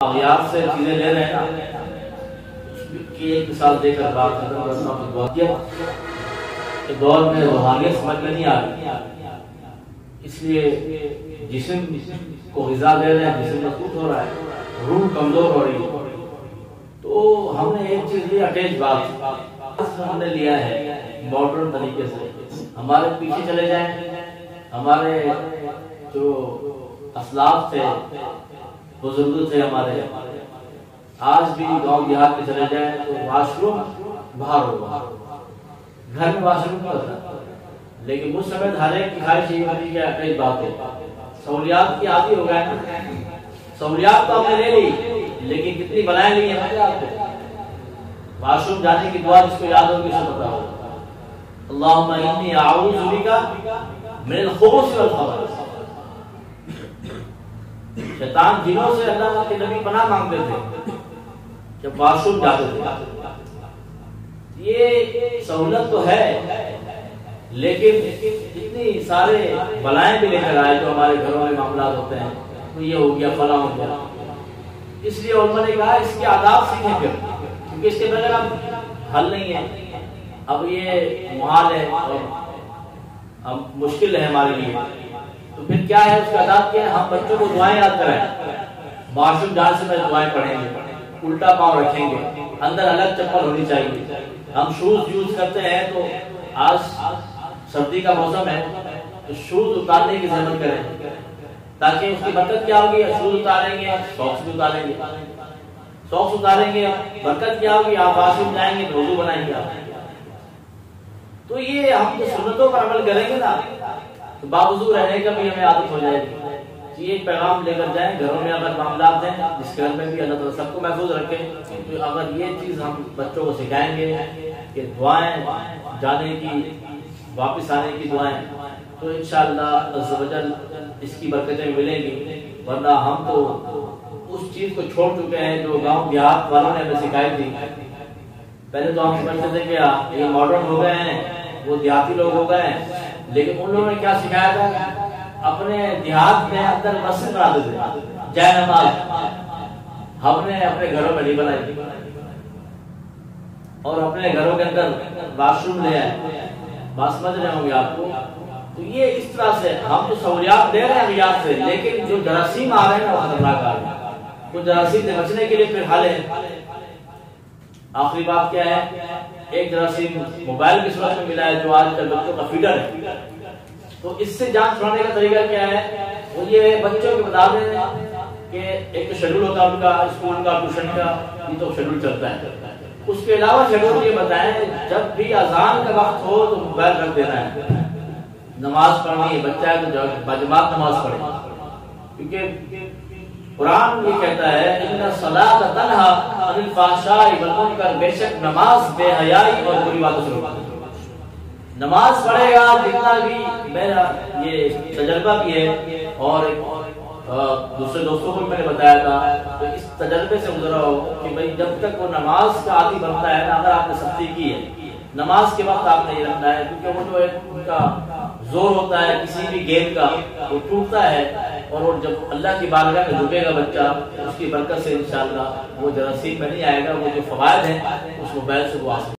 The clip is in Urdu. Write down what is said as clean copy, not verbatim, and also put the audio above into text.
اغیار سے چیزیں لے رہے ہیں نا، اس کی ایک مثال دے کر بات ختم کرنا کہ دور میں روحانیت سمجھ میں نہیں آ رہی، اس لیے جسم کو غذا دے رہے ہیں، جسم مضبوط ہو رہا ہے، روح کمزور ہو رہی ہے۔ تو ہم نے ایک چیز لی، اٹیچ بات ہم نے لیا ہے ماڈرن طریقے سے۔ ہمارے پیچھے چلے جائیں، ہمارے جو اسلاف تھے، بزرگ تھے ہمارے، آج بھی گاؤں دیہات میں چلے جائیں تو واش روم باہر ہوگا، گھر میں واش روم نہیں ہوتا، لیکن اس سمے ہر ایک کی خواہش یہ ہوتی ہے کہ ایک بات ہے، سہولیات کی عادی ہو گئے نا، سہولیات تو ہم نے لے لی لیکن کتنی بلائیں لی ہیں آپ کو۔ واش روم جانے کی دعا جس کو یاد ہوگی اسے پتا ہوگا، اللہم انی اعوذ بک من الخبث والخبائث۔ شیطان جنوں سے اللہ کے نبی پناہ مانگتے تھے جب واش روم جاتے تھے۔ یہ سہولت تو ہے لیکن اتنی سارے بلائیں بھی لے کر آئے جو ہمارے گھروں میں معاملات ہوتے ہیں، تو یہ ہو گیا فلاں ہو گیا۔ اس لیے علماء نے کہا اس کے آداب سیکھیں پھر، کیونکہ اس کے بغیر اب حل نہیں ہے، اب یہ محال ہے اور اب مشکل ہے ہمارے لیے۔ تو پھر کیا ہے اس کا آداب کیا ہے؟ ہم بچوں کو دعائیں یاد کرائیں، واش روم جانے سے پہلے دعائیں پڑھیں گے، الٹا پاؤں رکھیں گے، اندر الگ چپل ہونی چاہیے۔ ہم شوز یوز کرتے ہیں تو آج سردی کا موسم ہے تو شوز اتارنے کی زحمت کریں تاکہ اس کی برکت کیا ہوگی، شوز اتاریں گے ساکس بھی اتاریں گے، ساکس اتاریں گے برکت کیا ہوگی، آپ واش روم جائیں گے تو وضو بنائیں گے آپ۔ تو یہ ہم جو سنتوں پر عمل کریں گے نا تو باوضو رہنے کا بھی ہمیں عادت ہو جائے گی۔ یہ پیغام لے کر جائیں گھروں میں، اگر معاملات ہیں جس گھر میں بھی اللہ تعالیٰ سب کو محفوظ رکھے، تو اگر یہ چیز ہم بچوں کو سکھائیں گے کہ دعائیں جانے کی، واپس آنے کی دعائیں، تو انشاءاللہ عز و جل اس کی برکتیں ملیں گی۔ ورنہ ہم تو اس چیز کو چھوڑ چکے ہیں جو گاؤں دیہات والوں نے ہمیں سکھائی تھی۔ پہلے تو ہم سمجھتے تھے کہ یہ ماڈرن ہو گئے ہیں، وہ دیہاتی لوگ ہو گئے ہیں، لیکن ان لوگوں نے کیا سکھایا تھا؟ اپنے دیہات میں اندر مسجد بناتے تھے، جائے نماز ہم نے اپنے گھروں میں نہیں بنائی اور اپنے گھروں کے اندر واش روم لے آئے۔ بات سمجھ رہے ہوں گے آپ کو؟ تو یہ اس طرح سے ہم تو سہولیات دے رہے ہیں اغیار سے، لیکن جو جراثیم آ رہے ہیں وہ خطرناک آ رہے ہیں۔ تو جراثیم سے بچنے کے لیے پھر حل ہے۔ آخری بات کیا ہے؟ ایک جراثیم موبائل کی صورت میں ملا ہے جو آج کل بچوں کا فیڈر ہے۔ تو اس سے جان چھڑانے کا طریقہ کیا ہے؟ وہ یہ بچوں کو بتا دیں کہ ایک تو شیڈول ہوتا ہے ان کا، اسکول کا، ٹیوشن کا، یہ تو شیڈول چلتا ہے۔ اس کے علاوہ شیڈول یہ بتائیں جب بھی اذان کا وقت ہو تو موبائل رکھ دینا ہے، نماز پڑھنی ہے، بچہ ہے تو باجماعت نماز پڑھے، کیونکہ قرآن یہ کہتا ہے ان الصلاۃ تنہی عن الفحشاء والمنکر، بے شک نماز بے حیائی اور بری باتوں سے روکتی ہے۔ نماز پڑھے گا جتنا بھی، میرا یہ تجربہ بھی ہے اور دوسرے دوستوں کو بھی میں نے بتایا تھا، تو اس تجربے سے گزرا ہو کہ بھائی جب تک وہ نماز کا عادی بنتا ہے نا، اگر آپ نے سختی کی ہے نماز کے وقت آپ نے یہ رکھنا ہے، کیونکہ وہ جو ایک ان کا زور ہوتا ہے کسی بھی گیم کا وہ ٹوٹتا ہے، اور وہ جب اللہ کی بارگاہ میں جھکے گا بچہ اس کی برکت سے انشاءاللہ وہ جراثیم میں نہیں آئے گا، وہ جو فوائد ہیں اس موبائل سے وہ حاصل